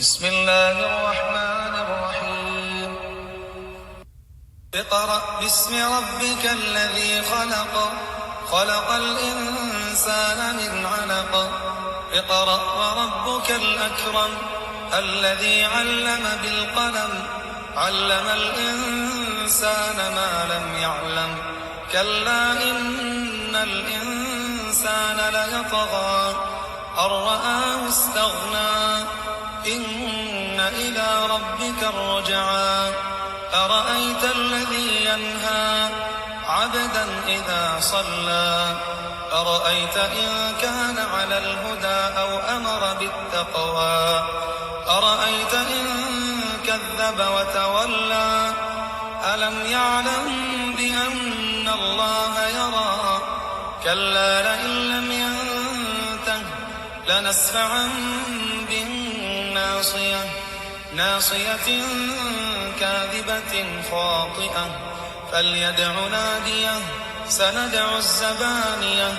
بسم الله الرحمن الرحيم اقرأ باسم ربك الذي خلق خلق الإنسان من علق اقرأ وربك الأكرم الذي علم بالقلم علم الإنسان ما لم يعلم كلا إن الإنسان ليطغى أن رآه استغنى إن إلى ربك الرجعى أرأيت الذي ينهى عبدا إذا صلى أرأيت إن كان على الهدى أو أمر بالتقوى أرأيت إن كذب وتولى ألم يعلم بأن الله يرى كلا لئن لم ينته لنسفعا بالناصية ناصية كاذبة خاطئة فليدع ناديه سندع الزبانية